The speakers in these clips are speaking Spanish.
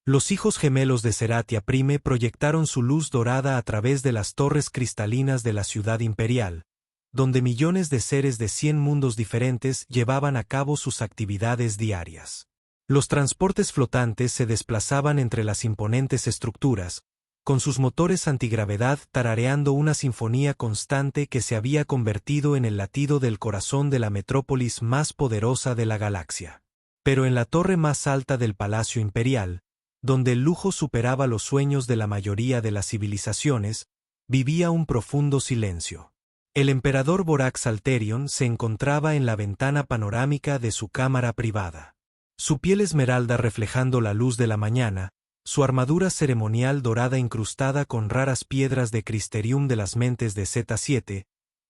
Los hijos gemelos de Seratia Prime proyectaron su luz dorada a través de las torres cristalinas de la ciudad imperial, donde millones de seres de 100 mundos diferentes llevaban a cabo sus actividades diarias. Los transportes flotantes se desplazaban entre las imponentes estructuras, con sus motores antigravedad tarareando una sinfonía constante que se había convertido en el latido del corazón de la metrópolis más poderosa de la galaxia. Pero en la torre más alta del Palacio Imperial, donde el lujo superaba los sueños de la mayoría de las civilizaciones, vivía un profundo silencio. El emperador Vorax Alterion se encontraba en la ventana panorámica de su cámara privada. Su piel esmeralda reflejando la luz de la mañana, su armadura ceremonial dorada incrustada con raras piedras de Cristerium de las mentes de Z7,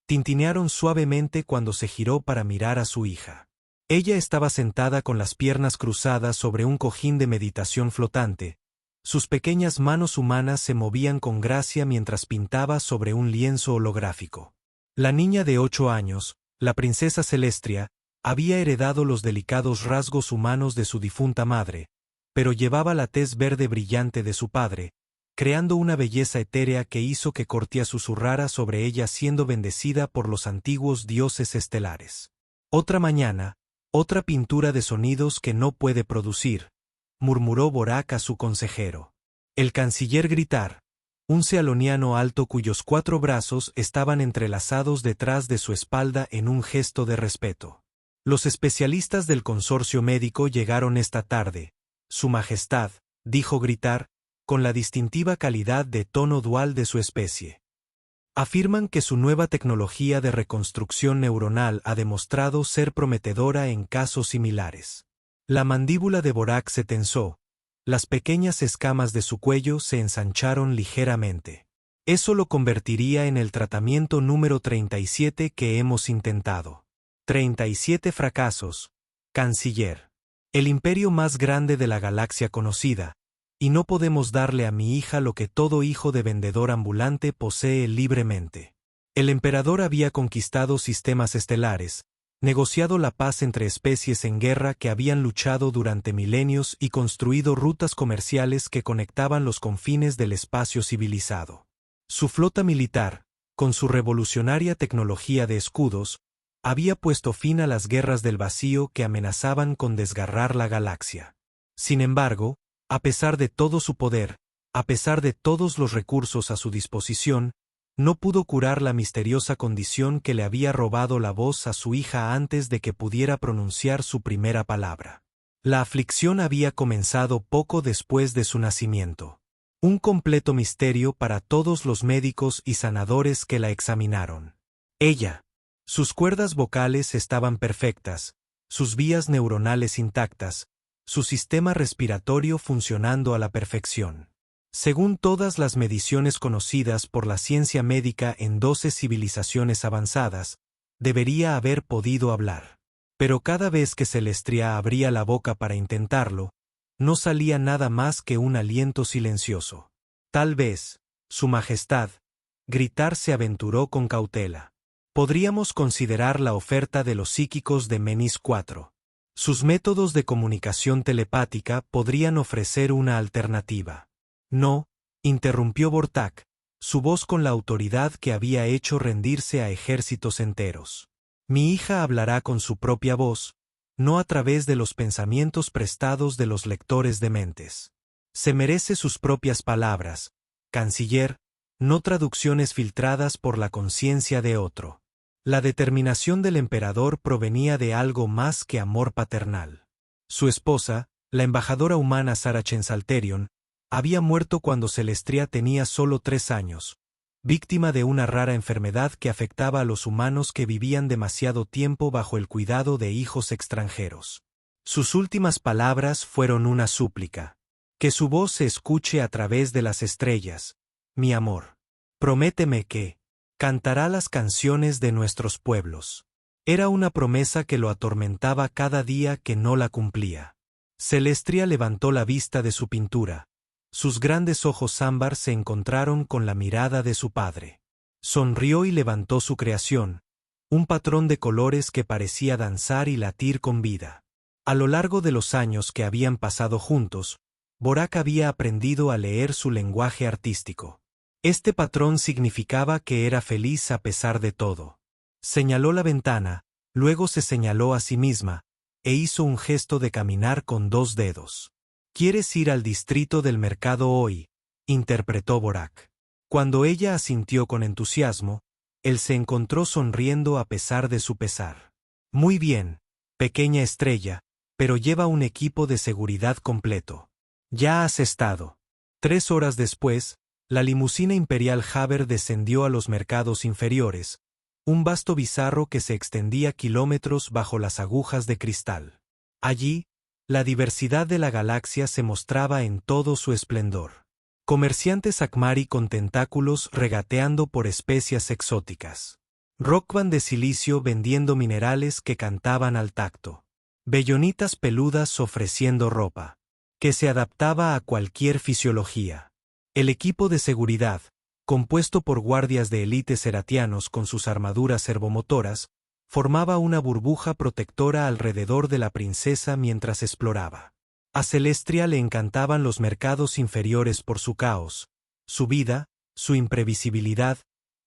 tintinearon suavemente cuando se giró para mirar a su hija. Ella estaba sentada con las piernas cruzadas sobre un cojín de meditación flotante. Sus pequeñas manos humanas se movían con gracia mientras pintaba sobre un lienzo holográfico. La niña de 8 años, la princesa Celestria, había heredado los delicados rasgos humanos de su difunta madre, pero llevaba la tez verde brillante de su padre, creando una belleza etérea que hizo que Cortia susurrara sobre ella siendo bendecida por los antiguos dioses estelares. Otra mañana, otra pintura de sonidos que no puede producir, murmuró Vorak a su consejero. El canciller Gritar, un sealoniano alto cuyos 4 brazos estaban entrelazados detrás de su espalda en un gesto de respeto. Los especialistas del consorcio médico llegaron esta tarde. Su Majestad, dijo Gritar, con la distintiva calidad de tono dual de su especie. Afirman que su nueva tecnología de reconstrucción neuronal ha demostrado ser prometedora en casos similares. La mandíbula de Vorak se tensó, las pequeñas escamas de su cuello se ensancharon ligeramente. Eso lo convertiría en el tratamiento número 37 que hemos intentado. 37 fracasos, canciller. El imperio más grande de la galaxia conocida, y no podemos darle a mi hija lo que todo hijo de vendedor ambulante posee libremente. El emperador había conquistado sistemas estelares, negociado la paz entre especies en guerra que habían luchado durante milenios y construido rutas comerciales que conectaban los confines del espacio civilizado. Su flota militar, con su revolucionaria tecnología de escudos, había puesto fin a las guerras del vacío que amenazaban con desgarrar la galaxia. Sin embargo, a pesar de todo su poder, a pesar de todos los recursos a su disposición, no pudo curar la misteriosa condición que le había robado la voz a su hija antes de que pudiera pronunciar su primera palabra. La aflicción había comenzado poco después de su nacimiento. Un completo misterio para todos los médicos y sanadores que la examinaron. Ella. Sus cuerdas vocales estaban perfectas, sus vías neuronales intactas, su sistema respiratorio funcionando a la perfección. Según todas las mediciones conocidas por la ciencia médica en 12 civilizaciones avanzadas, debería haber podido hablar. Pero cada vez que Celestria abría la boca para intentarlo, no salía nada más que un aliento silencioso. Tal vez, Su Majestad, Gritar se aventuró con cautela. Podríamos considerar la oferta de los psíquicos de Menis IV. Sus métodos de comunicación telepática podrían ofrecer una alternativa. No, interrumpió Vortak, su voz con la autoridad que había hecho rendirse a ejércitos enteros. Mi hija hablará con su propia voz, no a través de los pensamientos prestados de los lectores de mentes. Se merece sus propias palabras, canciller, no traducciones filtradas por la conciencia de otro. La determinación del emperador provenía de algo más que amor paternal. Su esposa, la embajadora humana Saracen Salterion, había muerto cuando Celestria tenía solo 3 años, víctima de una rara enfermedad que afectaba a los humanos que vivían demasiado tiempo bajo el cuidado de hijos extranjeros. Sus últimas palabras fueron una súplica. Que su voz se escuche a través de las estrellas, mi amor. Prométeme que cantará las canciones de nuestros pueblos. Era una promesa que lo atormentaba cada día que no la cumplía. Celestria levantó la vista de su pintura. Sus grandes ojos ámbar se encontraron con la mirada de su padre. Sonrió y levantó su creación, un patrón de colores que parecía danzar y latir con vida. A lo largo de los años que habían pasado juntos, Borak había aprendido a leer su lenguaje artístico. Este patrón significaba que era feliz a pesar de todo. Señaló la ventana, luego se señaló a sí misma, e hizo un gesto de caminar con 2 dedos. «¿Quieres ir al distrito del mercado hoy?», interpretó Borak. Cuando ella asintió con entusiasmo, él se encontró sonriendo a pesar de su pesar. «Muy bien, pequeña estrella, pero lleva un equipo de seguridad completo. Ya has estado». 3 horas después, la limusina imperial Haber descendió a los mercados inferiores, un vasto bizarro que se extendía kilómetros bajo las agujas de cristal. Allí, la diversidad de la galaxia se mostraba en todo su esplendor. Comerciantes Akmari con tentáculos regateando por especias exóticas. Rockband de silicio vendiendo minerales que cantaban al tacto. Bellonitas peludas ofreciendo ropa que se adaptaba a cualquier fisiología. El equipo de seguridad, compuesto por guardias de élite seratianos con sus armaduras servomotoras, formaba una burbuja protectora alrededor de la princesa mientras exploraba. A Celestria le encantaban los mercados inferiores por su caos, su vida, su imprevisibilidad,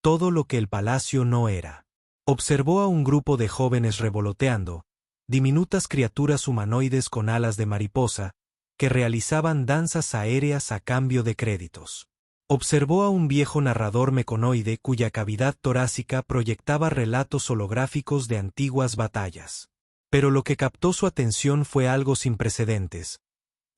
todo lo que el palacio no era. Observó a un grupo de jóvenes revoloteando, diminutas criaturas humanoides con alas de mariposa, que realizaban danzas aéreas a cambio de créditos. Observó a un viejo narrador meconoide cuya cavidad torácica proyectaba relatos holográficos de antiguas batallas. Pero lo que captó su atención fue algo sin precedentes.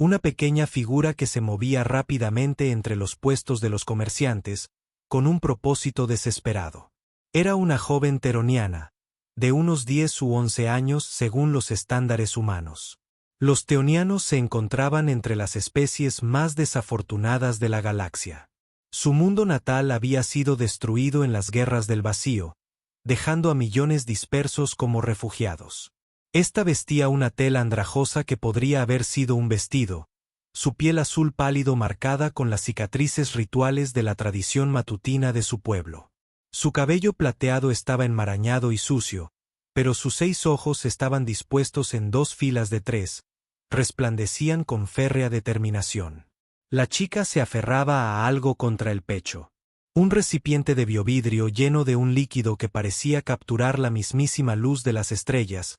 Una pequeña figura que se movía rápidamente entre los puestos de los comerciantes, con un propósito desesperado. Era una joven teroniana, de unos 10 u 11 años según los estándares humanos. Los teonianos se encontraban entre las especies más desafortunadas de la galaxia. Su mundo natal había sido destruido en las guerras del vacío, dejando a millones dispersos como refugiados. Esta vestía una tela andrajosa que podría haber sido un vestido, su piel azul pálido marcada con las cicatrices rituales de la tradición matutina de su pueblo. Su cabello plateado estaba enmarañado y sucio, pero sus 6 ojos estaban dispuestos en 2 filas de 3, resplandecían con férrea determinación. La chica se aferraba a algo contra el pecho. Un recipiente de biovidrio lleno de un líquido que parecía capturar la mismísima luz de las estrellas,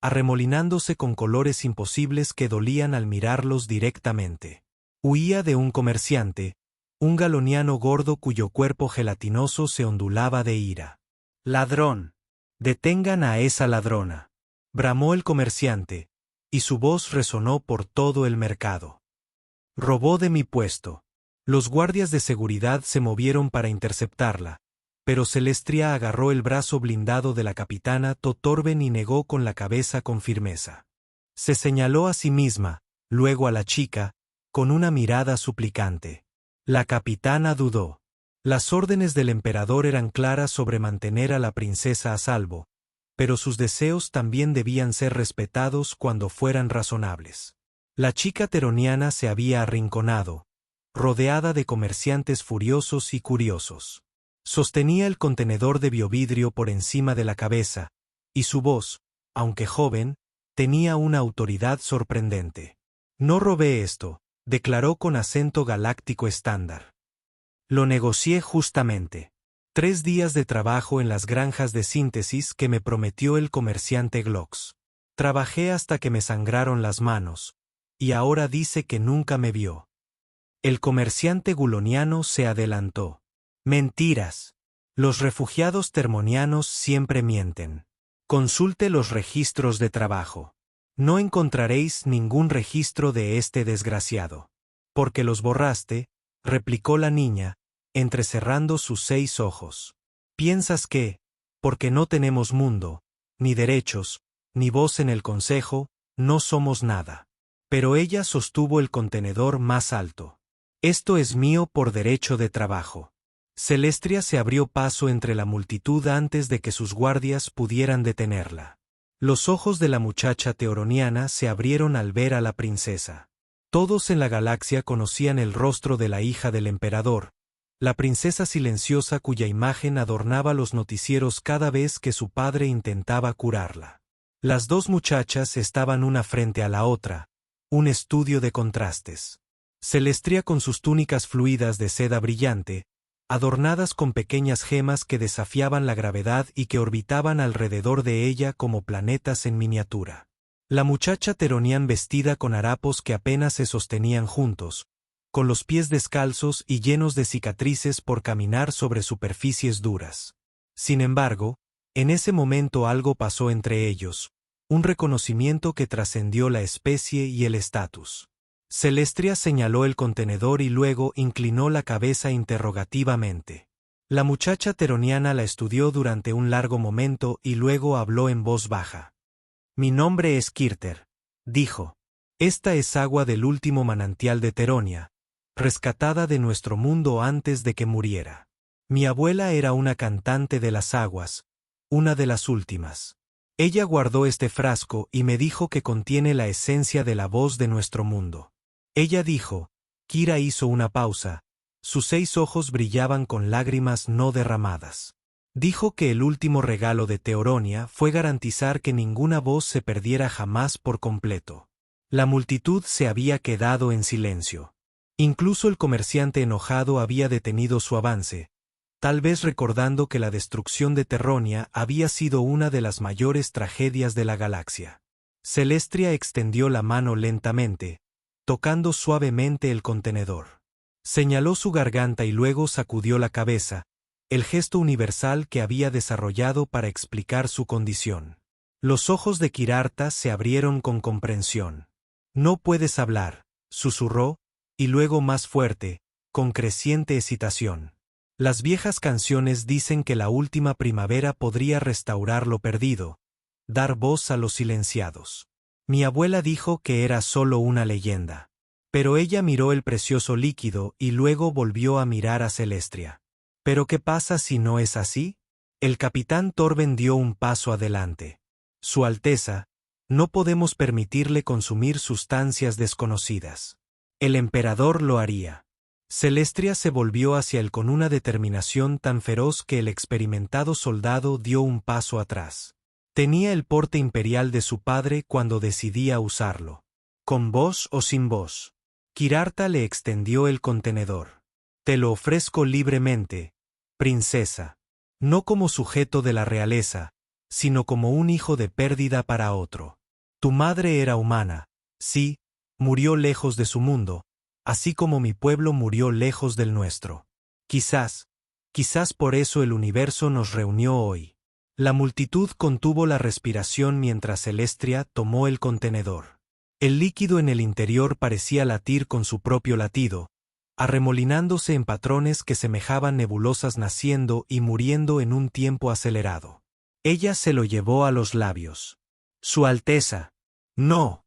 arremolinándose con colores imposibles que dolían al mirarlos directamente. Huía de un comerciante, un galoniano gordo cuyo cuerpo gelatinoso se ondulaba de ira. «¡Ladrón! ¡Detengan a esa ladrona!», bramó el comerciante, y su voz resonó por todo el mercado. «Robó de mi puesto». Los guardias de seguridad se movieron para interceptarla, pero Celestria agarró el brazo blindado de la capitana Totorben y negó con la cabeza con firmeza. Se señaló a sí misma, luego a la chica, con una mirada suplicante. La capitana dudó. Las órdenes del emperador eran claras sobre mantener a la princesa a salvo, pero sus deseos también debían ser respetados cuando fueran razonables. La chica teroniana se había arrinconado, rodeada de comerciantes furiosos y curiosos. Sostenía el contenedor de biovidrio por encima de la cabeza, y su voz, aunque joven, tenía una autoridad sorprendente. «No robé esto», declaró con acento galáctico estándar. «Lo negocié justamente. 3 días de trabajo en las granjas de síntesis que me prometió el comerciante Glox. Trabajé hasta que me sangraron las manos, y ahora dice que nunca me vio». El comerciante guloniano se adelantó. «Mentiras. Los refugiados termonianos siempre mienten. Consulte los registros de trabajo. No encontraréis ningún registro de este desgraciado». «Porque los borraste», replicó la niña, entrecerrando sus 6 ojos. «¿Piensas que, porque no tenemos mundo, ni derechos, ni voz en el consejo, no somos nada?» Pero ella sostuvo el contenedor más alto. «Esto es mío por derecho de trabajo». Celestria se abrió paso entre la multitud antes de que sus guardias pudieran detenerla. Los ojos de la muchacha teoroniana se abrieron al ver a la princesa. Todos en la galaxia conocían el rostro de la hija del emperador, la princesa silenciosa cuya imagen adornaba los noticieros cada vez que su padre intentaba curarla. Las 2 muchachas estaban una frente a la otra, un estudio de contrastes. Celestria con sus túnicas fluidas de seda brillante, adornadas con pequeñas gemas que desafiaban la gravedad y que orbitaban alrededor de ella como planetas en miniatura. La muchacha Teronian vestida con harapos que apenas se sostenían juntos, con los pies descalzos y llenos de cicatrices por caminar sobre superficies duras. Sin embargo, en ese momento algo pasó entre ellos, un reconocimiento que trascendió la especie y el estatus. Celestria señaló el contenedor y luego inclinó la cabeza interrogativamente. La muchacha teroniana la estudió durante un largo momento y luego habló en voz baja. «Mi nombre es Kirter», dijo. «Esta es agua del último manantial de Teronia, rescatada de nuestro mundo antes de que muriera. Mi abuela era una cantante de las aguas, una de las últimas. Ella guardó este frasco y me dijo que contiene la esencia de la voz de nuestro mundo». Ella dijo. Kira hizo una pausa. Sus 6 ojos brillaban con lágrimas no derramadas. Dijo que el último regalo de Teoronia fue garantizar que ninguna voz se perdiera jamás por completo. La multitud se había quedado en silencio. Incluso el comerciante enojado había detenido su avance, tal vez recordando que la destrucción de Terronia había sido una de las mayores tragedias de la galaxia. Celestria extendió la mano lentamente, tocando suavemente el contenedor. Señaló su garganta y luego sacudió la cabeza, el gesto universal que había desarrollado para explicar su condición. Los ojos de Kirarta se abrieron con comprensión. «No puedes hablar», susurró, y luego más fuerte, con creciente excitación. «Las viejas canciones dicen que la última primavera podría restaurar lo perdido, dar voz a los silenciados. Mi abuela dijo que era solo una leyenda». Pero ella miró el precioso líquido y luego volvió a mirar a Celestria. «¿Pero qué pasa si no es así?» El capitán Torben dio un paso adelante. «Su Alteza, no podemos permitirle consumir sustancias desconocidas. El emperador lo haría». Celestria se volvió hacia él con una determinación tan feroz que el experimentado soldado dio un paso atrás. Tenía el porte imperial de su padre cuando decidía usarlo. «¿Con voz o sin voz?» Kirarta le extendió el contenedor. «Te lo ofrezco libremente, princesa, no como sujeto de la realeza, sino como un hijo de pérdida para otro. Tu madre era humana, sí, murió lejos de su mundo, así como mi pueblo murió lejos del nuestro. Quizás por eso el universo nos reunió hoy». La multitud contuvo la respiración mientras Celestria tomó el contenedor. El líquido en el interior parecía latir con su propio latido, arremolinándose en patrones que semejaban nebulosas naciendo y muriendo en un tiempo acelerado. Ella se lo llevó a los labios. «Su Alteza». «No».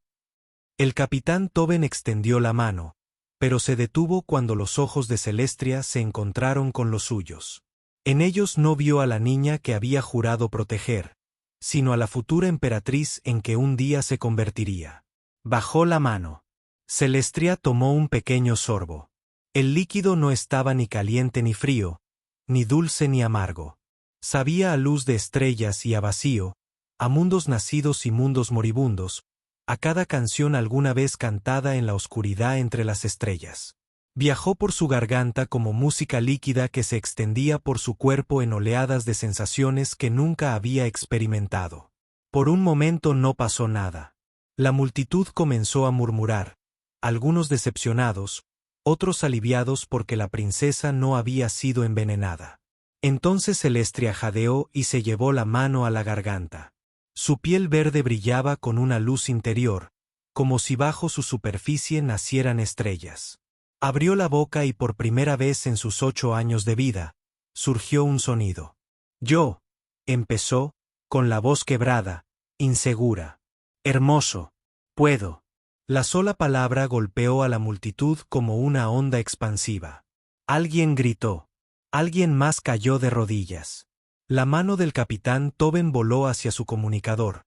El capitán Toben extendió la mano, pero se detuvo cuando los ojos de Celestria se encontraron con los suyos. En ellos no vio a la niña que había jurado proteger, sino a la futura emperatriz en que un día se convertiría. Bajó la mano. Celestria tomó un pequeño sorbo. El líquido no estaba ni caliente ni frío, ni dulce ni amargo. Sabía a luz de estrellas y a vacío, a mundos nacidos y mundos moribundos, a cada canción alguna vez cantada en la oscuridad entre las estrellas. Viajó por su garganta como música líquida que se extendía por su cuerpo en oleadas de sensaciones que nunca había experimentado. Por un momento no pasó nada. La multitud comenzó a murmurar, algunos decepcionados, otros aliviados porque la princesa no había sido envenenada. Entonces Celestria jadeó y se llevó la mano a la garganta. Su piel verde brillaba con una luz interior, como si bajo su superficie nacieran estrellas. Abrió la boca y por primera vez en sus 8 años de vida, surgió un sonido. «Yo», empezó, con la voz quebrada, insegura. «Hermoso. Puedo». La sola palabra golpeó a la multitud como una onda expansiva. Alguien gritó. Alguien más cayó de rodillas. La mano del capitán Toben voló hacia su comunicador,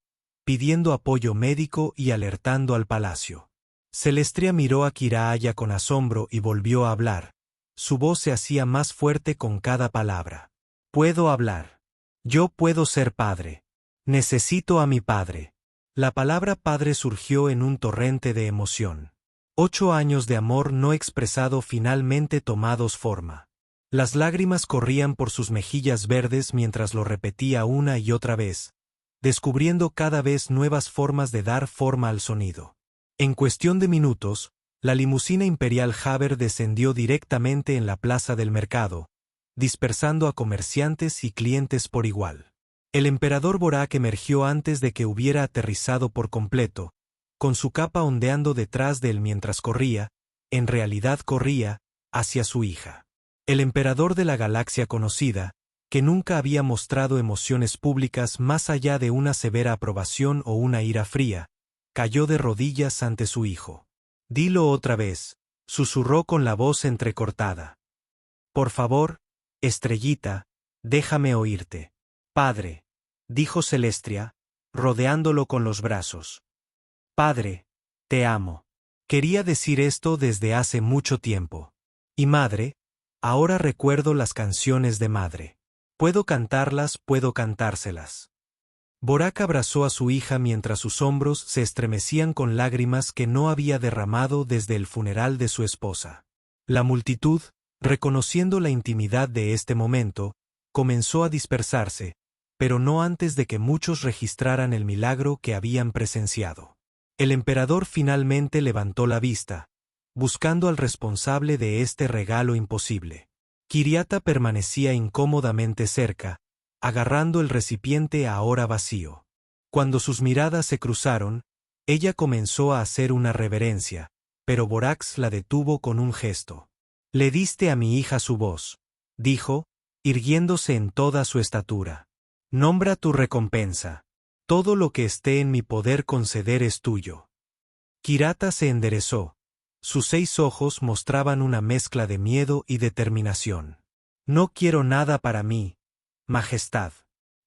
pidiendo apoyo médico y alertando al palacio. Celestria miró a Kiraaya con asombro y volvió a hablar. Su voz se hacía más fuerte con cada palabra. «Puedo hablar. Yo puedo ser padre. Necesito a mi padre». La palabra padre surgió en un torrente de emoción. 8 años de amor no expresado finalmente tomados forma. Las lágrimas corrían por sus mejillas verdes mientras lo repetía una y otra vez, descubriendo cada vez nuevas formas de dar forma al sonido. En cuestión de minutos, la limusina imperial Haber descendió directamente en la plaza del mercado, dispersando a comerciantes y clientes por igual. El emperador Borak emergió antes de que hubiera aterrizado por completo, con su capa ondeando detrás de él mientras corría, en realidad corría, hacia su hija. El emperador de la galaxia conocida, que nunca había mostrado emociones públicas más allá de una severa aprobación o una ira fría, cayó de rodillas ante su hijo. «Dilo otra vez», susurró con la voz entrecortada. «Por favor, estrellita, déjame oírte». «Padre», dijo Celestia, rodeándolo con los brazos. «Padre, te amo. Quería decir esto desde hace mucho tiempo. Y madre, ahora recuerdo las canciones de madre. Puedo cantarlas, puedo cantárselas». Borak abrazó a su hija mientras sus hombros se estremecían con lágrimas que no había derramado desde el funeral de su esposa. La multitud, reconociendo la intimidad de este momento, comenzó a dispersarse, pero no antes de que muchos registraran el milagro que habían presenciado. El emperador finalmente levantó la vista, buscando al responsable de este regalo imposible. Kiriata permanecía incómodamente cerca, agarrando el recipiente ahora vacío. Cuando sus miradas se cruzaron, ella comenzó a hacer una reverencia, pero Borax la detuvo con un gesto. «Le diste a mi hija su voz», dijo, irguiéndose en toda su estatura. «Nombra tu recompensa. Todo lo que esté en mi poder conceder es tuyo». Kirata se enderezó. Sus 6 ojos mostraban una mezcla de miedo y determinación. «No quiero nada para mí, Majestad.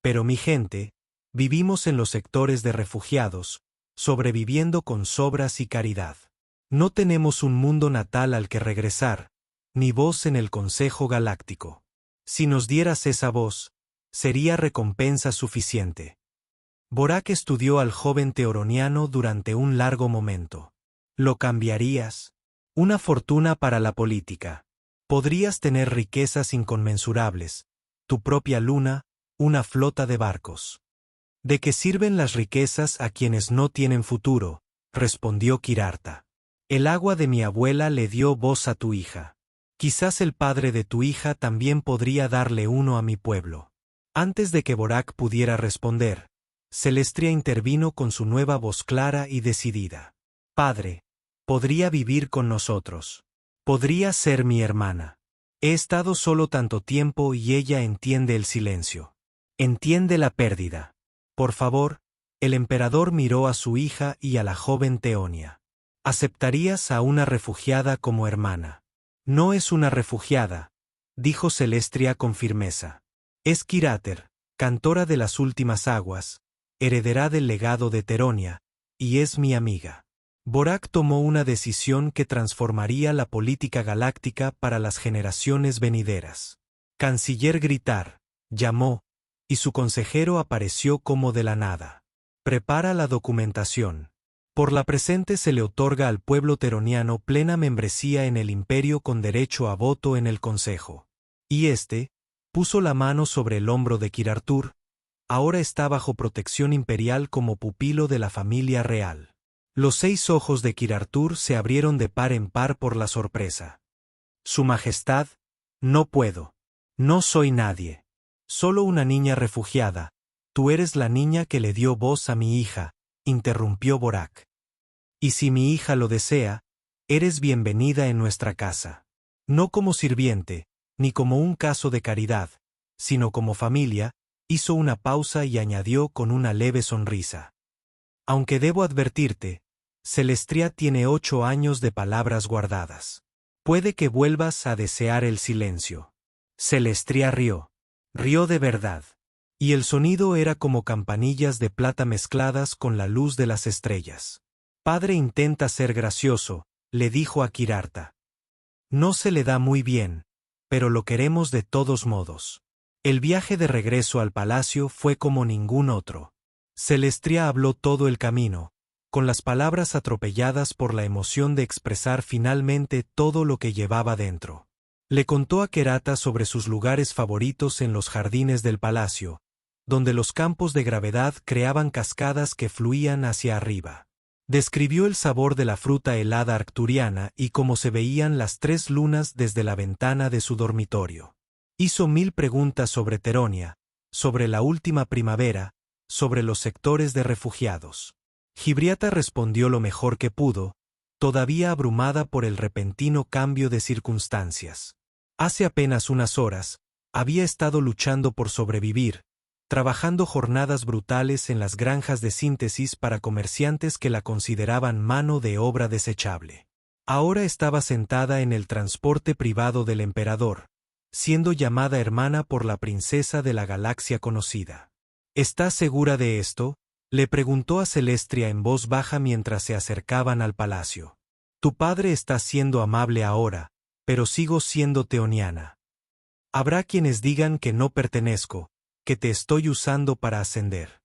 Pero mi gente, vivimos en los sectores de refugiados, sobreviviendo con sobras y caridad. No tenemos un mundo natal al que regresar, ni voz en el Consejo Galáctico. Si nos dieras esa voz, sería recompensa suficiente». Borak estudió al joven teoroniano durante un largo momento. «¿Lo cambiarías? Una fortuna para la política. Podrías tener riquezas inconmensurables, tu propia luna, una flota de barcos». «¿De qué sirven las riquezas a quienes no tienen futuro?», respondió Kirarta. «El agua de mi abuela le dio voz a tu hija. Quizás el padre de tu hija también podría darle uno a mi pueblo». Antes de que Borak pudiera responder, Celestria intervino con su nueva voz clara y decidida. «Padre, podría vivir con nosotros. Podría ser mi hermana. He estado solo tanto tiempo y ella entiende el silencio. Entiende la pérdida. Por favor». El emperador miró a su hija y a la joven Teonia. «¿Aceptarías a una refugiada como hermana?» «No es una refugiada», dijo Celestria con firmeza. «Es Kirater, cantora de las últimas aguas, heredará del legado de Teronia, y es mi amiga». Borak tomó una decisión que transformaría la política galáctica para las generaciones venideras. «Canciller Gritar», llamó, y su consejero apareció como de la nada. «Prepara la documentación. Por la presente se le otorga al pueblo teroniano plena membresía en el imperio con derecho a voto en el consejo». Y éste puso la mano sobre el hombro de Kirartur. Ahora está bajo protección imperial como pupilo de la familia real. Los 6 ojos de Kirartur se abrieron de par en par por la sorpresa. «Su Majestad, no puedo. No soy nadie. Solo una niña refugiada. Tú eres la niña que le dio voz a mi hija», interrumpió Borak. «Y si mi hija lo desea, eres bienvenida en nuestra casa. No como sirviente, ni como un caso de caridad, sino como familia», hizo una pausa y añadió con una leve sonrisa. «Aunque debo advertirte, Celestria tiene 8 años de palabras guardadas. Puede que vuelvas a desear el silencio». Celestria rió. Rió de verdad. Y el sonido era como campanillas de plata mezcladas con la luz de las estrellas. «Padre intenta ser gracioso», le dijo a Kirarta. «No se le da muy bien, pero lo queremos de todos modos». El viaje de regreso al palacio fue como ningún otro. Celestria habló todo el camino, con las palabras atropelladas por la emoción de expresar finalmente todo lo que llevaba dentro. Le contó a Querata sobre sus lugares favoritos en los jardines del palacio, donde los campos de gravedad creaban cascadas que fluían hacia arriba. Describió el sabor de la fruta helada arcturiana y cómo se veían las 3 lunas desde la ventana de su dormitorio. Hizo 1000 preguntas sobre Teronia, sobre la última primavera, sobre los sectores de refugiados. Gibriata respondió lo mejor que pudo, todavía abrumada por el repentino cambio de circunstancias. Hace apenas unas horas, había estado luchando por sobrevivir, trabajando jornadas brutales en las granjas de síntesis para comerciantes que la consideraban mano de obra desechable. Ahora estaba sentada en el transporte privado del emperador, siendo llamada hermana por la princesa de la galaxia conocida. ¿Estás segura de esto?, le preguntó a Celestria en voz baja mientras se acercaban al palacio. Tu padre está siendo amable ahora, pero sigo siendo teoniana. Habrá quienes digan que no pertenezco, que te estoy usando para ascender.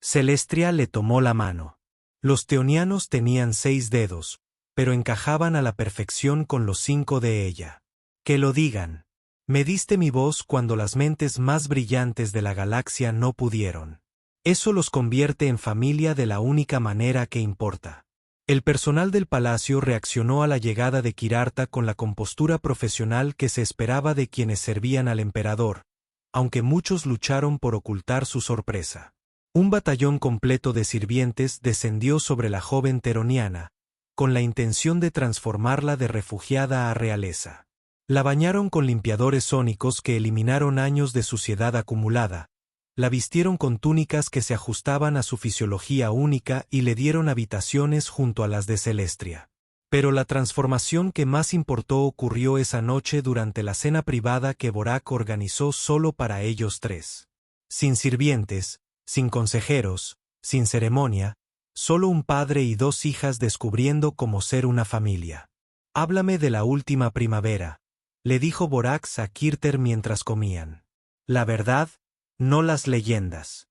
Celestria le tomó la mano. Los teonianos tenían 6 dedos, pero encajaban a la perfección con los 5 de ella. Que lo digan. Me diste mi voz cuando las mentes más brillantes de la galaxia no pudieron. Eso los convierte en familia de la única manera que importa. El personal del palacio reaccionó a la llegada de Kirarta con la compostura profesional que se esperaba de quienes servían al emperador, aunque muchos lucharon por ocultar su sorpresa. Un batallón completo de sirvientes descendió sobre la joven teroniana, con la intención de transformarla de refugiada a realeza. La bañaron con limpiadores sónicos que eliminaron años de suciedad acumulada, la vistieron con túnicas que se ajustaban a su fisiología única y le dieron habitaciones junto a las de Celestria. Pero la transformación que más importó ocurrió esa noche durante la cena privada que Vorak organizó solo para ellos 3. Sin sirvientes, sin consejeros, sin ceremonia, solo un padre y 2 hijas descubriendo cómo ser una familia. Háblame de la última primavera, le dijo Vorak a Kirter mientras comían. La verdad, no las leyendas.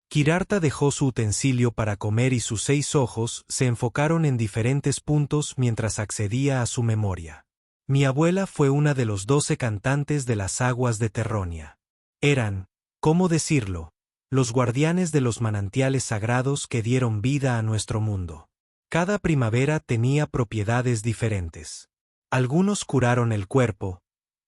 Kirarta dejó su utensilio para comer y sus 6 ojos se enfocaron en diferentes puntos mientras accedía a su memoria. Mi abuela fue una de los 12 cantantes de las aguas de Terronia. Eran, ¿cómo decirlo?, los guardianes de los manantiales sagrados que dieron vida a nuestro mundo. Cada primavera tenía propiedades diferentes. Algunos curaron el cuerpo,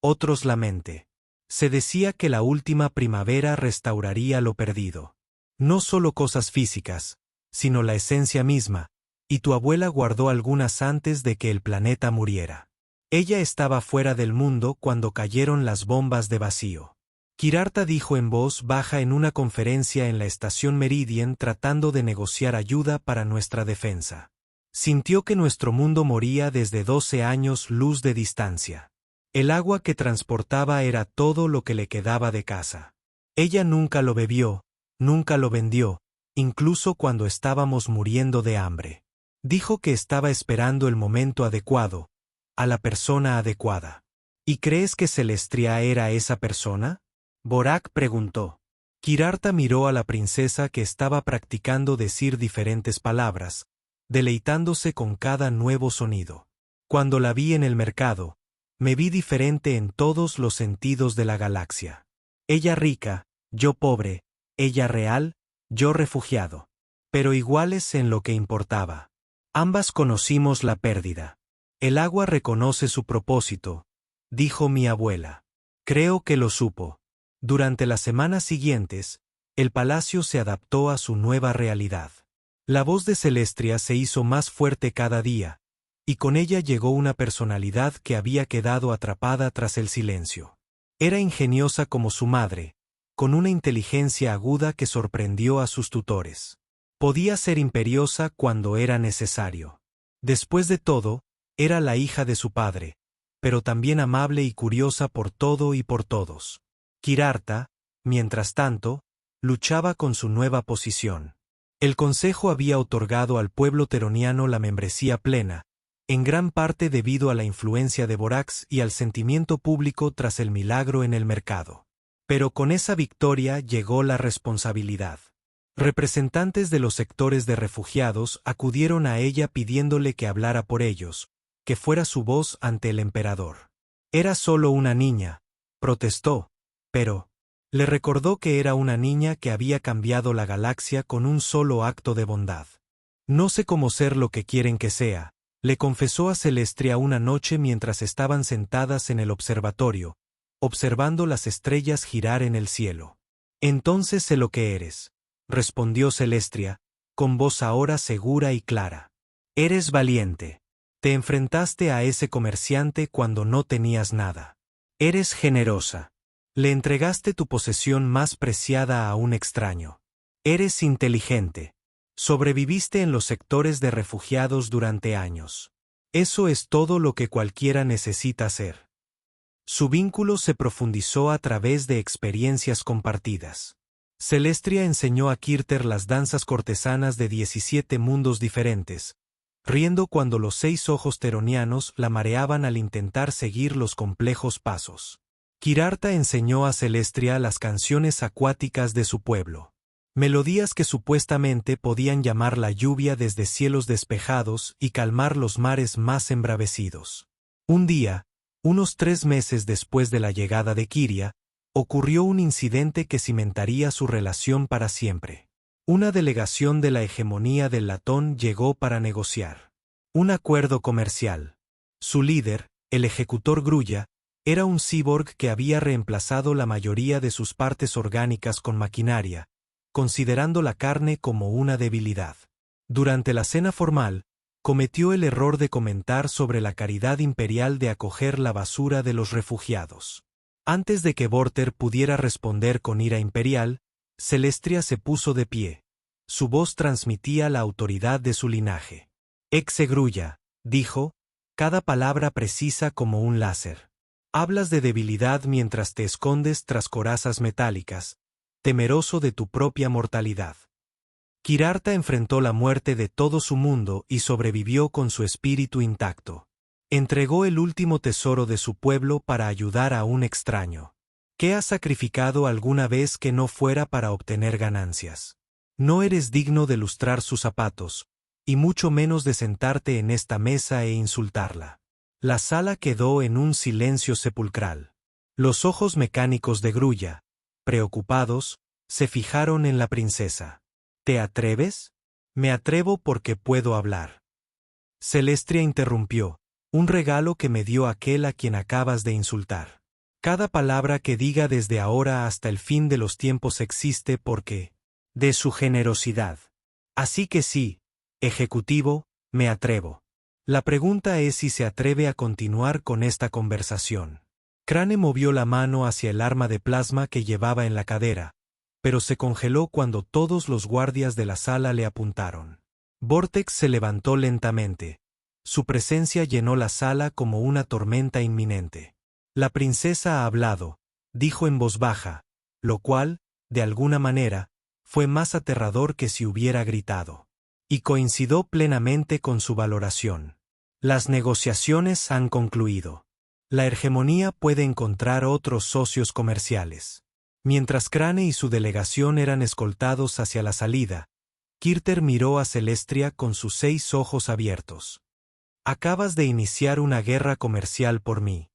otros la mente. Se decía que la última primavera restauraría lo perdido. No solo cosas físicas, sino la esencia misma, y tu abuela guardó algunas antes de que el planeta muriera. Ella estaba fuera del mundo cuando cayeron las bombas de vacío. Kirarta dijo en voz baja en una conferencia en la estación Meridian tratando de negociar ayuda para nuestra defensa. Sintió que nuestro mundo moría desde 12 años luz de distancia. El agua que transportaba era todo lo que le quedaba de casa. Ella nunca lo bebió, nunca lo vendió, incluso cuando estábamos muriendo de hambre. Dijo que estaba esperando el momento adecuado, a la persona adecuada. ¿Y crees que Celestria era esa persona?, Vorak preguntó. Kirarta miró a la princesa que estaba practicando decir diferentes palabras, deleitándose con cada nuevo sonido. Cuando la vi en el mercado, me vi diferente en todos los sentidos de la galaxia. Ella rica, yo pobre, ella real, yo refugiado. Pero iguales en lo que importaba. Ambas conocimos la pérdida. El agua reconoce su propósito, dijo mi abuela. Creo que lo supo. Durante las semanas siguientes, el palacio se adaptó a su nueva realidad. La voz de Celestria se hizo más fuerte cada día, y con ella llegó una personalidad que había quedado atrapada tras el silencio. Era ingeniosa como su madre, con una inteligencia aguda que sorprendió a sus tutores. Podía ser imperiosa cuando era necesario. Después de todo, era la hija de su padre, pero también amable y curiosa por todo y por todos. Kirarta, mientras tanto, luchaba con su nueva posición. El Consejo había otorgado al pueblo teroniano la membresía plena, en gran parte debido a la influencia de Vorax y al sentimiento público tras el milagro en el mercado. Pero con esa victoria llegó la responsabilidad. Representantes de los sectores de refugiados acudieron a ella pidiéndole que hablara por ellos, que fuera su voz ante el emperador. Era solo una niña, protestó, pero le recordó que era una niña que había cambiado la galaxia con un solo acto de bondad. No sé cómo ser lo que quieren que sea, le confesó a Celestria una noche mientras estaban sentadas en el observatorio, observando las estrellas girar en el cielo. Entonces sé lo que eres, respondió Celestria, con voz ahora segura y clara. Eres valiente. Te enfrentaste a ese comerciante cuando no tenías nada. Eres generosa. Le entregaste tu posesión más preciada a un extraño. Eres inteligente. Sobreviviste en los sectores de refugiados durante años. Eso es todo lo que cualquiera necesita hacer. Su vínculo se profundizó a través de experiencias compartidas. Celestria enseñó a Kirter las danzas cortesanas de 17 mundos diferentes, riendo cuando los 6 ojos teronianos la mareaban al intentar seguir los complejos pasos. Kirarta enseñó a Celestria las canciones acuáticas de su pueblo. Melodías que supuestamente podían llamar la lluvia desde cielos despejados y calmar los mares más embravecidos. Un día, unos 3 meses después de la llegada de Kiria, ocurrió un incidente que cimentaría su relación para siempre. Una delegación de la hegemonía del latón llegó para negociar un acuerdo comercial. Su líder, el ejecutor Grulla, era un cyborg que había reemplazado la mayoría de sus partes orgánicas con maquinaria, considerando la carne como una debilidad. Durante la cena formal, cometió el error de comentar sobre la caridad imperial de acoger la basura de los refugiados. Antes de que Vorter pudiera responder con ira imperial, Celestria se puso de pie. Su voz transmitía la autoridad de su linaje. Exe Grulla, dijo, cada palabra precisa como un láser. Hablas de debilidad mientras te escondes tras corazas metálicas, temeroso de tu propia mortalidad. Kirarta enfrentó la muerte de todo su mundo y sobrevivió con su espíritu intacto. Entregó el último tesoro de su pueblo para ayudar a un extraño. ¿Qué has sacrificado alguna vez que no fuera para obtener ganancias? No eres digno de lustrar sus zapatos, y mucho menos de sentarte en esta mesa e insultarla. La sala quedó en un silencio sepulcral. Los ojos mecánicos de Grulla, preocupados, se fijaron en la princesa. ¿Te atreves? Me atrevo porque puedo hablar. Celestria interrumpió. Un regalo que me dio aquel a quien acabas de insultar. Cada palabra que diga desde ahora hasta el fin de los tiempos existe porque de su generosidad. Así que sí, ejecutivo, me atrevo. La pregunta es si se atreve a continuar con esta conversación. Crane movió la mano hacia el arma de plasma que llevaba en la cadera, pero se congeló cuando todos los guardias de la sala le apuntaron. Vortex se levantó lentamente. Su presencia llenó la sala como una tormenta inminente. La princesa ha hablado, dijo en voz baja, lo cual, de alguna manera, fue más aterrador que si hubiera gritado. Y coincidió plenamente con su valoración. Las negociaciones han concluido. La hegemonía puede encontrar otros socios comerciales. Mientras Crane y su delegación eran escoltados hacia la salida, Kirter miró a Celestria con sus 6 ojos abiertos. Acabas de iniciar una guerra comercial por mí.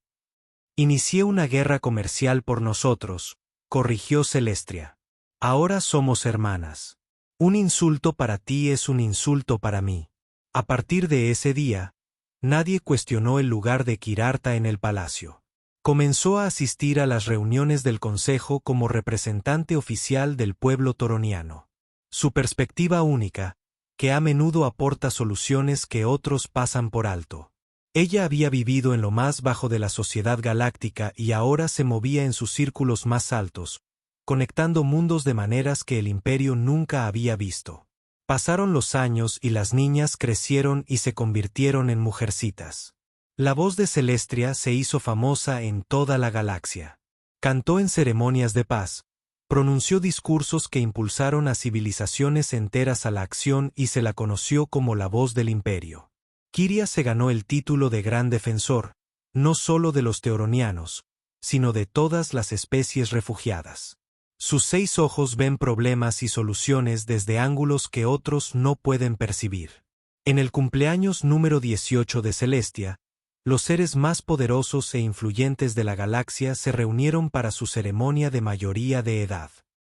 Inicié una guerra comercial por nosotros, corrigió Celestria. Ahora somos hermanas. Un insulto para ti es un insulto para mí. A partir de ese día, nadie cuestionó el lugar de Kirarta en el palacio. Comenzó a asistir a las reuniones del consejo como representante oficial del pueblo toroniano. Su perspectiva única, que a menudo aporta soluciones que otros pasan por alto. Ella había vivido en lo más bajo de la sociedad galáctica y ahora se movía en sus círculos más altos, conectando mundos de maneras que el imperio nunca había visto. Pasaron los años y las niñas crecieron y se convirtieron en mujercitas. La voz de Celestria se hizo famosa en toda la galaxia. Cantó en ceremonias de paz, pronunció discursos que impulsaron a civilizaciones enteras a la acción y se la conoció como la voz del imperio. Kiria se ganó el título de gran defensor, no solo de los teoronianos, sino de todas las especies refugiadas. Sus 6 ojos ven problemas y soluciones desde ángulos que otros no pueden percibir. En el cumpleaños número 18 de Celestia, los seres más poderosos e influyentes de la galaxia se reunieron para su ceremonia de mayoría de edad.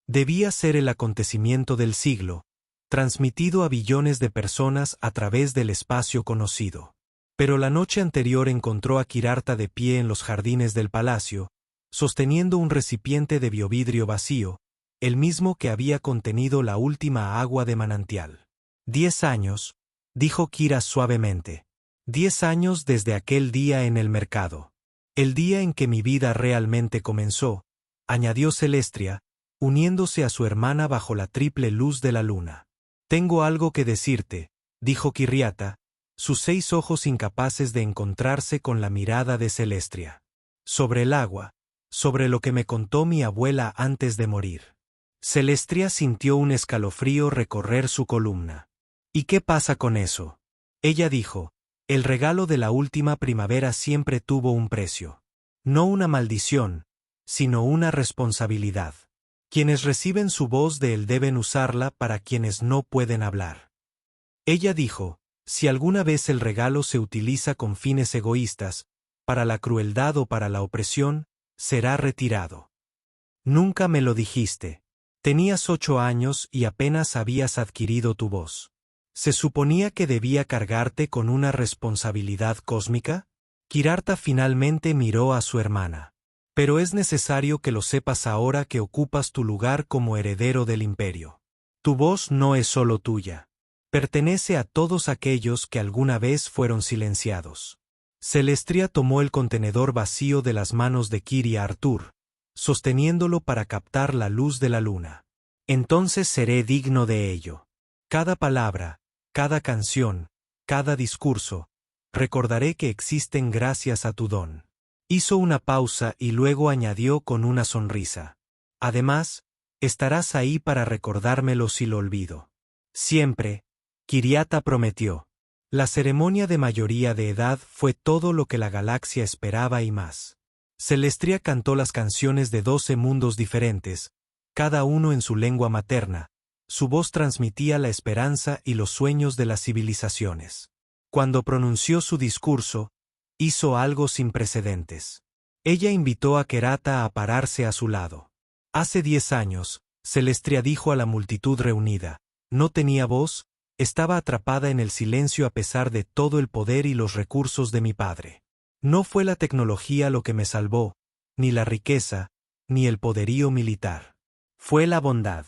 Debía ser el acontecimiento del siglo, transmitido a billones de personas a través del espacio conocido. Pero la noche anterior encontró a Kirarta de pie en los jardines del palacio, sosteniendo un recipiente de biovidrio vacío, el mismo que había contenido la última agua de manantial. 10 años, dijo Kira suavemente. 10 años desde aquel día en el mercado. El día en que mi vida realmente comenzó, añadió Celestia, uniéndose a su hermana bajo la triple luz de la luna. Tengo algo que decirte, dijo Kirriata, sus 6 ojos incapaces de encontrarse con la mirada de Celestia. Sobre el agua, sobre lo que me contó mi abuela antes de morir. Celestia sintió un escalofrío recorrer su columna. ¿Y qué pasa con eso? Ella dijo, el regalo de la última primavera siempre tuvo un precio. No una maldición, sino una responsabilidad. Quienes reciben su voz de él deben usarla para quienes no pueden hablar. Ella dijo, si alguna vez el regalo se utiliza con fines egoístas, para la crueldad o para la opresión, será retirado. Nunca me lo dijiste. Tenías 8 años y apenas habías adquirido tu voz. ¿Se suponía que debía cargarte con una responsabilidad cósmica? Kirarta finalmente miró a su hermana. Pero es necesario que lo sepas ahora que ocupas tu lugar como heredero del imperio. Tu voz no es solo tuya. Pertenece a todos aquellos que alguna vez fueron silenciados. Celestia tomó el contenedor vacío de las manos de Kiri Artur, sosteniéndolo para captar la luz de la luna. Entonces seré digno de ello. Cada palabra, cada canción, cada discurso, recordaré que existen gracias a tu don. Hizo una pausa y luego añadió con una sonrisa. Además, estarás ahí para recordármelo si lo olvido. Siempre, Kirriata prometió. La ceremonia de mayoría de edad fue todo lo que la galaxia esperaba y más. Celestia cantó las canciones de 12 mundos diferentes, cada uno en su lengua materna. Su voz transmitía la esperanza y los sueños de las civilizaciones. Cuando pronunció su discurso, hizo algo sin precedentes. Ella invitó a Kirriata a pararse a su lado. Hace 10 años, Celestia dijo a la multitud reunida, no tenía voz, estaba atrapada en el silencio a pesar de todo el poder y los recursos de mi padre. No fue la tecnología lo que me salvó, ni la riqueza, ni el poderío militar. Fue la bondad.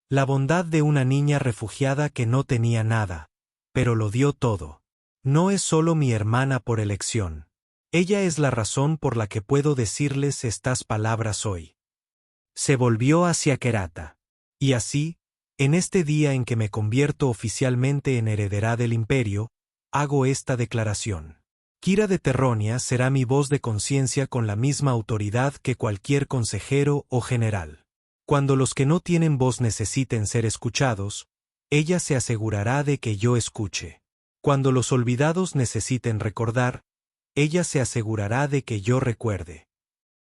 La bondad de una niña refugiada que no tenía nada, pero lo dio todo. No es solo mi hermana por elección. Ella es la razón por la que puedo decirles estas palabras hoy. Se volvió hacia Kirriata. Y así, en este día en que me convierto oficialmente en heredera del imperio, hago esta declaración. Kira de Terronia será mi voz de conciencia con la misma autoridad que cualquier consejero o general. Cuando los que no tienen voz necesiten ser escuchados, ella se asegurará de que yo escuche. Cuando los olvidados necesiten recordar, ella se asegurará de que yo recuerde.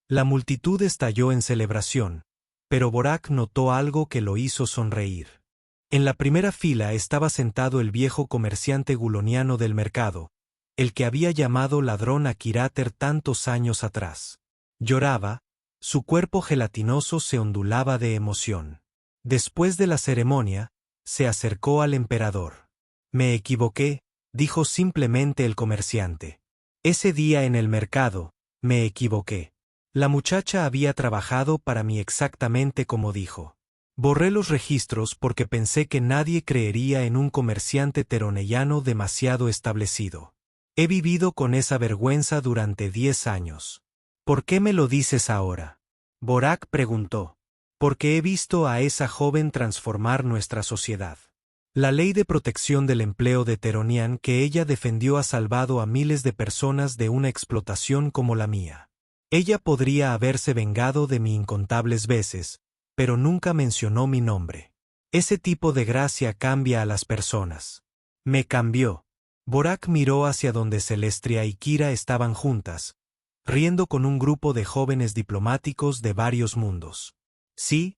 La multitud estalló en celebración, pero Borak notó algo que lo hizo sonreír. En la primera fila estaba sentado el viejo comerciante guloniano del mercado, el que había llamado ladrón a Kirrater tantos años atrás. Lloraba, su cuerpo gelatinoso se ondulaba de emoción. Después de la ceremonia, se acercó al emperador. Me equivoqué, dijo simplemente el comerciante. Ese día en el mercado, me equivoqué. La muchacha había trabajado para mí exactamente como dijo. Borré los registros porque pensé que nadie creería en un comerciante teronellano demasiado establecido. He vivido con esa vergüenza durante 10 años. ¿Por qué me lo dices ahora? Borak preguntó. Porque he visto a esa joven transformar nuestra sociedad. La ley de protección del empleo de Teronian que ella defendió ha salvado a miles de personas de una explotación como la mía. Ella podría haberse vengado de mí incontables veces, pero nunca mencionó mi nombre. Ese tipo de gracia cambia a las personas. Me cambió. Borak miró hacia donde Celestia y Kira estaban juntas, riendo con un grupo de jóvenes diplomáticos de varios mundos. Sí,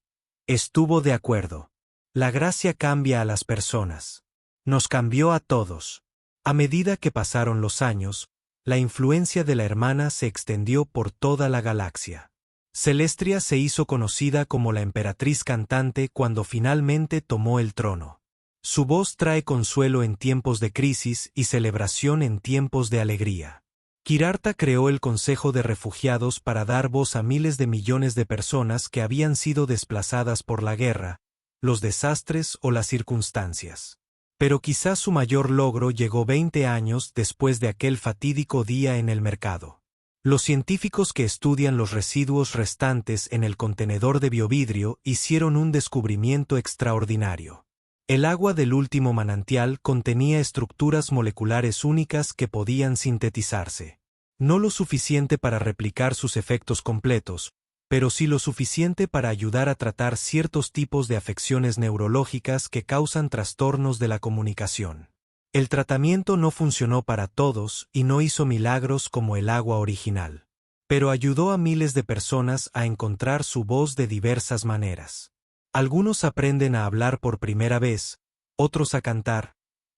Estuvo de acuerdo. La gracia cambia a las personas. Nos cambió a todos. A medida que pasaron los años, la influencia de la hermana se extendió por toda la galaxia. Celestria se hizo conocida como la emperatriz cantante cuando finalmente tomó el trono. Su voz trae consuelo en tiempos de crisis y celebración en tiempos de alegría. Kirarta creó el Consejo de Refugiados para dar voz a miles de millones de personas que habían sido desplazadas por la guerra, los desastres o las circunstancias. Pero quizás su mayor logro llegó 20 años después de aquel fatídico día en el mercado. Los científicos que estudian los residuos restantes en el contenedor de biovidrio hicieron un descubrimiento extraordinario. El agua del último manantial contenía estructuras moleculares únicas que podían sintetizarse. No lo suficiente para replicar sus efectos completos, pero sí lo suficiente para ayudar a tratar ciertos tipos de afecciones neurológicas que causan trastornos de la comunicación. El tratamiento no funcionó para todos y no hizo milagros como el agua original, pero ayudó a miles de personas a encontrar su voz de diversas maneras. Algunos aprenden a hablar por primera vez, otros a cantar,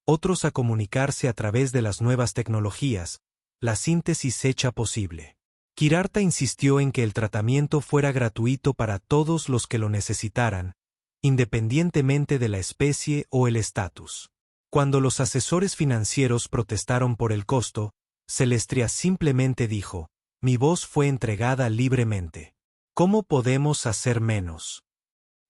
otros a comunicarse a través de las nuevas tecnologías, la síntesis hecha posible. Kirarta insistió en que el tratamiento fuera gratuito para todos los que lo necesitaran, independientemente de la especie o el estatus. Cuando los asesores financieros protestaron por el costo, Celestria simplemente dijo: «Mi voz fue entregada libremente. ¿Cómo podemos hacer menos?».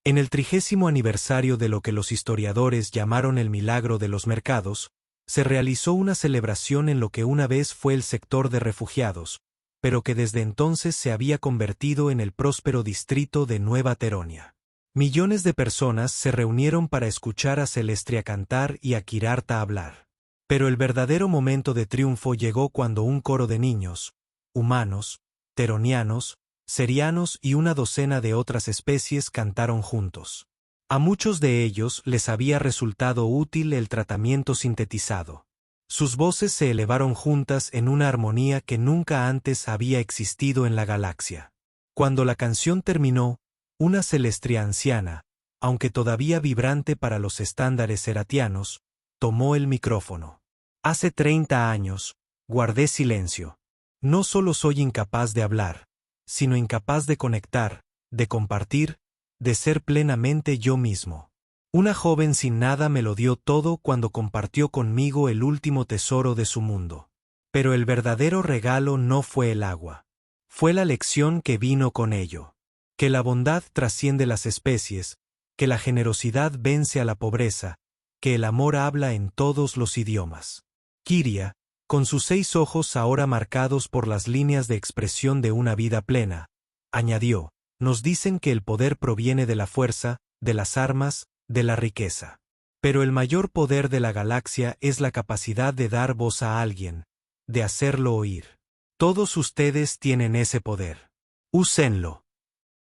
En el 30º aniversario de lo que los historiadores llamaron el milagro de los mercados, se realizó una celebración en lo que una vez fue el sector de refugiados, pero que desde entonces se había convertido en el próspero distrito de Nueva Teronia. Millones de personas se reunieron para escuchar a Celestria cantar y a Kirarta hablar. Pero el verdadero momento de triunfo llegó cuando un coro de niños, humanos, teronianos, serianos y una docena de otras especies cantaron juntos. A muchos de ellos les había resultado útil el tratamiento sintetizado. Sus voces se elevaron juntas en una armonía que nunca antes había existido en la galaxia. Cuando la canción terminó, una Celestria anciana, aunque todavía vibrante para los estándares seratianos, tomó el micrófono. Hace 30 años, guardé silencio. No solo soy incapaz de hablar, sino incapaz de conectar, de compartir, de ser plenamente yo mismo. Una joven sin nada me lo dio todo cuando compartió conmigo el último tesoro de su mundo. Pero el verdadero regalo no fue el agua. Fue la lección que vino con ello. Que la bondad trasciende las especies, que la generosidad vence a la pobreza, que el amor habla en todos los idiomas. Kiria, con sus 6 ojos ahora marcados por las líneas de expresión de una vida plena, añadió: «Nos dicen que el poder proviene de la fuerza, de las armas, de la riqueza. Pero el mayor poder de la galaxia es la capacidad de dar voz a alguien, de hacerlo oír. Todos ustedes tienen ese poder. Úsenlo».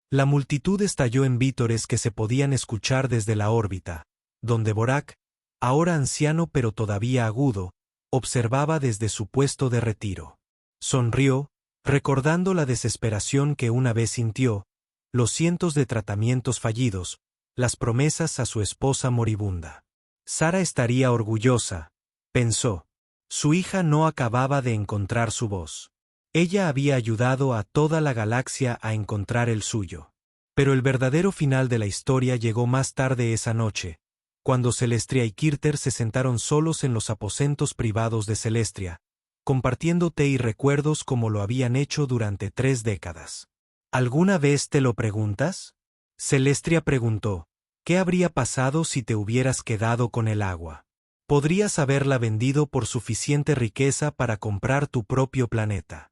La multitud estalló en vítores que se podían escuchar desde la órbita, donde Borak, ahora anciano pero todavía agudo, observaba desde su puesto de retiro. Sonrió, recordando la desesperación que una vez sintió, los cientos de tratamientos fallidos, las promesas a su esposa moribunda. Sara estaría orgullosa, pensó. Su hija no acababa de encontrar su voz. Ella había ayudado a toda la galaxia a encontrar el suyo. Pero el verdadero final de la historia llegó más tarde esa noche, cuando Celestria y Kirter se sentaron solos en los aposentos privados de Celestria, compartiendo té y recuerdos como lo habían hecho durante 3 décadas. ¿Alguna vez te lo preguntas? Celestria preguntó. ¿Qué habría pasado si te hubieras quedado con el agua? Podrías haberla vendido por suficiente riqueza para comprar tu propio planeta.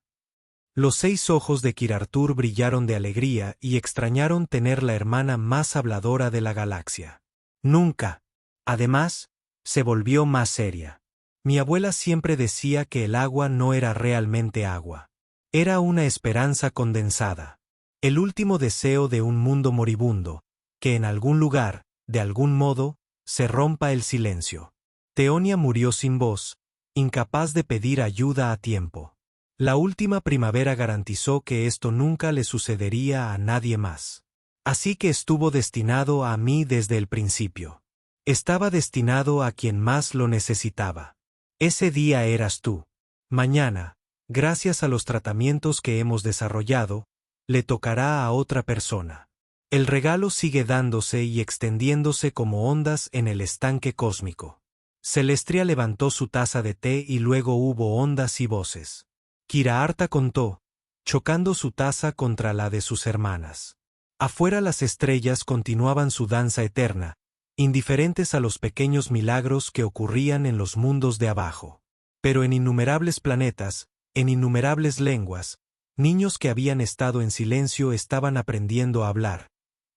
Los 6 ojos de Kirartur brillaron de alegría y extrañaron tener la hermana más habladora de la galaxia. Nunca. Además, se volvió más seria. Mi abuela siempre decía que el agua no era realmente agua. Era una esperanza condensada. El último deseo de un mundo moribundo, que en algún lugar, de algún modo, se rompa el silencio. Teonia murió sin voz, incapaz de pedir ayuda a tiempo. La última primavera garantizó que esto nunca le sucedería a nadie más. Así que estuvo destinado a mí desde el principio. Estaba destinado a quien más lo necesitaba. Ese día eras tú. Mañana, gracias a los tratamientos que hemos desarrollado, le tocará a otra persona. El regalo sigue dándose y extendiéndose como ondas en el estanque cósmico. Celestria levantó su taza de té y luego hubo ondas y voces. Kiraarta contó, chocando su taza contra la de sus hermanas. Afuera las estrellas continuaban su danza eterna, indiferentes a los pequeños milagros que ocurrían en los mundos de abajo. Pero en innumerables planetas, en innumerables lenguas, niños que habían estado en silencio estaban aprendiendo a hablar,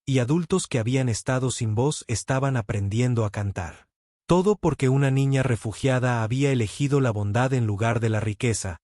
y adultos que habían estado sin voz estaban aprendiendo a cantar. Todo porque una niña refugiada había elegido la bondad en lugar de la riqueza,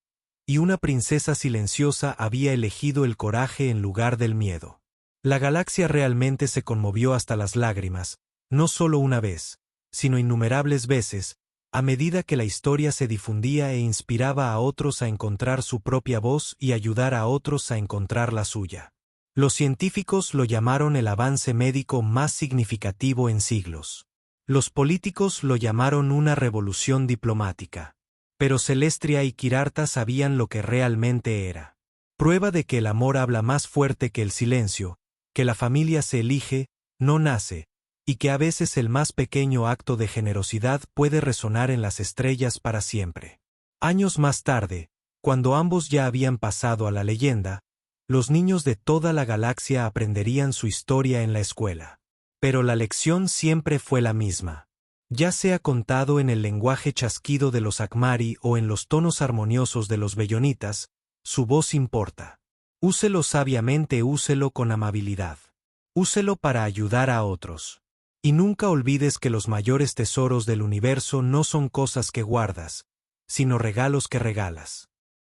y una princesa silenciosa había elegido el coraje en lugar del miedo. La galaxia realmente se conmovió hasta las lágrimas, no solo una vez, sino innumerables veces, a medida que la historia se difundía e inspiraba a otros a encontrar su propia voz y ayudar a otros a encontrar la suya. Los científicos lo llamaron el avance médico más significativo en siglos. Los políticos lo llamaron una revolución diplomática. Pero Celestria y Kiraarta sabían lo que realmente era. Prueba de que el amor habla más fuerte que el silencio, que la familia se elige, no nace, y que a veces el más pequeño acto de generosidad puede resonar en las estrellas para siempre. Años más tarde, cuando ambos ya habían pasado a la leyenda, los niños de toda la galaxia aprenderían su historia en la escuela. Pero la lección siempre fue la misma. Ya sea contado en el lenguaje chasquido de los Akmari o en los tonos armoniosos de los Bellonitas, su voz importa. Úselo sabiamente, úselo con amabilidad. Úselo para ayudar a otros. Y nunca olvides que los mayores tesoros del universo no son cosas que guardas, sino regalos que regalas.